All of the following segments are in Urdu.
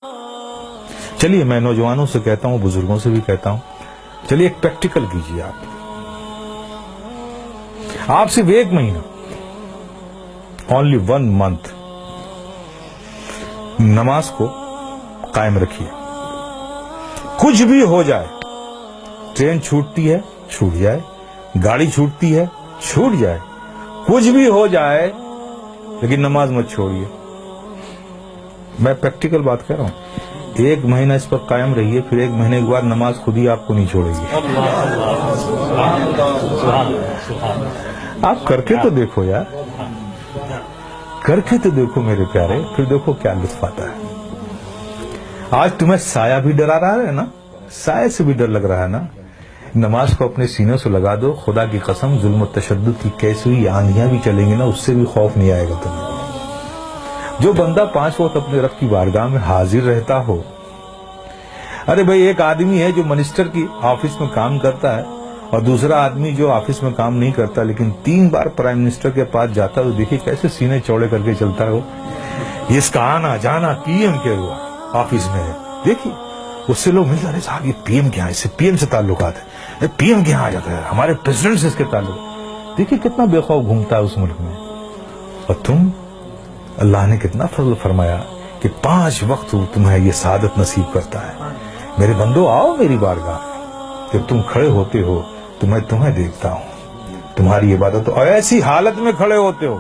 چلیے میں نوجوانوں سے کہتا ہوں، بزرگوں سے بھی کہتا ہوں، چلیے ایک پریکٹیکل کیجیے آپ صرف 1 مہینہ، اونلی 1 منتھ نماز کو قائم رکھیے. کچھ بھی ہو جائے، ٹرین چھوٹتی ہے چھوٹ جائے، گاڑی چھوٹتی ہے چھوٹ جائے، کچھ بھی ہو جائے لیکن نماز مت چھوڑیے. میں پریکٹیکل بات کہہ رہا ہوں. 1 مہینہ اس پر قائم رہیے، پھر 1 مہینے کے بعد نماز خود ہی آپ کو نہیں چھوڑے گی. آپ کر کے تو دیکھو یار، کر کے تو دیکھو میرے پیارے، پھر دیکھو کیا لطف آتا ہے. آج تمہیں سایہ بھی ڈرا رہا ہے نا، سایہ سے بھی ڈر لگ رہا ہے نا. نماز کو اپنے سینے سے لگا دو. خدا کی قسم، ظلم و تشدد کی کیسی ہوئی آندھیاں بھی چلیں گی نا، اس سے بھی خوف نہیں آئے گا تمہیں. جو بندہ 5 وقت اپنے رب کی بارگاہ میں حاضر رہتا ہو. ارے بھائی، ایک آدمی ہے جو منسٹر کی آفس میں کام کرتا ہے، اور دوسرا آدمی جو آفس میں کام نہیں کرتا لیکن 3 بار پرائم منسٹر کے پاس جاتا ہے. تو دیکھیے کیسے سینے چوڑے کر کے چلتا ہے وہ. اس کا آنا جانا پی ایم کے ہوا آفس میں ہے. دیکھیے اس سے لوگ ملتے، ارے صاحب یہ پی ایم کیا ہے، اس سے پی ایم سے تعلقات ہے، پی ایم کیا آ جاتا ہے، ہمارے پریزیڈنٹ سے اس کے تعلق. دیکھیے کتنا بے خوف گھومتا ہے اس ملک میں. اور تم، اللہ نے کتنا فضل فرمایا کہ 5 وقت تمہیں یہ سعادت نصیب کرتا ہے. میرے بندو، آؤ میری بارگاہ میں. جب تم کھڑے ہوتے ہو تو میں تمہیں دیکھتا ہوں، تمہاری عبادت، اور ایسی حالت میں کھڑے ہوتے ہو،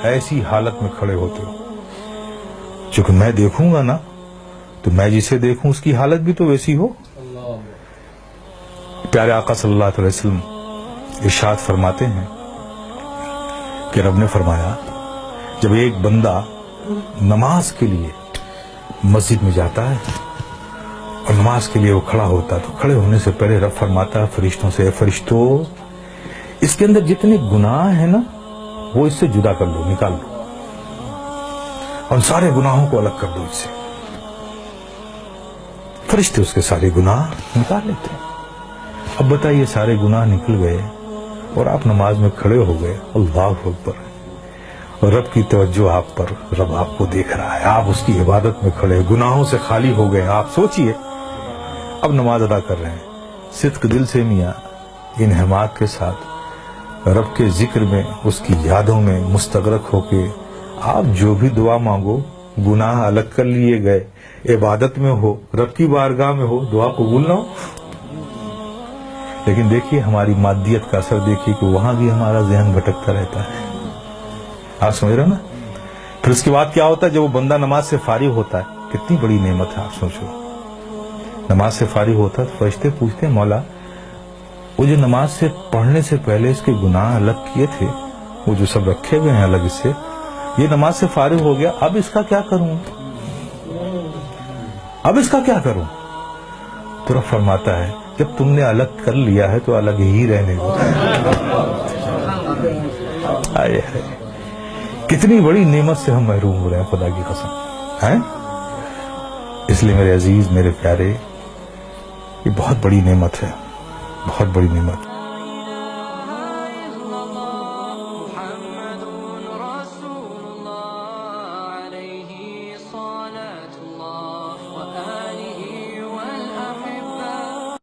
ایسی حالت میں کھڑے ہوتے ہو. چونکہ میں دیکھوں گا نا، تو میں جسے دیکھوں اس کی حالت بھی تو ویسی ہو. پیارے آقا صلی اللہ علیہ وسلم ارشاد فرماتے ہیں کہ رب نے فرمایا، جب ایک بندہ نماز کے لیے مسجد میں جاتا ہے اور نماز کے لیے وہ کھڑا ہوتا ہے، تو کھڑے ہونے سے پہلے رب فرماتا ہے فرشتوں سے، اے فرشتوں، اس کے اندر جتنے گناہ ہیں نا وہ اس سے جدا کر لو، نکال لو، اور سارے گناہوں کو الگ کر دو اس سے. فرشتے اس کے سارے گناہ نکال لیتے ہیں. اب بتائیے، سارے گناہ نکل گئے اور آپ نماز میں کھڑے ہو گئے، اللہ اکبر، اور رب کی توجہ آپ پر، رب آپ کو دیکھ رہا ہے، آپ اس کی عبادت میں کھڑے، گناہوں سے خالی ہو گئے. آپ سوچئے اب نماز ادا کر رہے ہیں صدق دل سے، میاں انہماک کے ساتھ، رب کے ذکر میں، اس کی یادوں میں مستغرق ہو کے آپ جو بھی دعا مانگو، گناہ الگ کر لیے گئے، عبادت میں ہو، رب کی بارگاہ میں ہو، دعا قبول نہ ہو. لیکن دیکھیے ہماری مادیت کا اثر دیکھیے کہ وہاں بھی ہمارا ذہن بھٹکتا رہتا ہے. آپ سمجھ رہے ہیں نا. پھر اس کے بعد کیا ہوتا ہے، جب وہ بندہ نماز سے فارغ ہوتا ہے، کتنی بڑی نعمت ہے. آپ سوچو، نماز سے فارغ ہوتا ہے تو فرشتے پوچھتے ہیں، مولا وہ جو نماز سے پڑھنے سے پہلے اس کے گناہ الگ کیے تھے، وہ جو سب رکھے ہوئے ہیں الگ، اس سے یہ نماز سے فارغ ہو گیا، اب اس کا کیا کروں، اب اس کا کیا کروں. تو رب فرماتا ہے، جب تم نے الگ کر لیا ہے تو الگ ہی رہنے دو. آئے ہے، کتنی بڑی نعمت سے ہم محروم ہو رہے ہیں، خدا کی قسم ہیں. اس لیے میرے عزیز، میرے پیارے، یہ بہت بڑی نعمت ہے، بہت بڑی نعمت.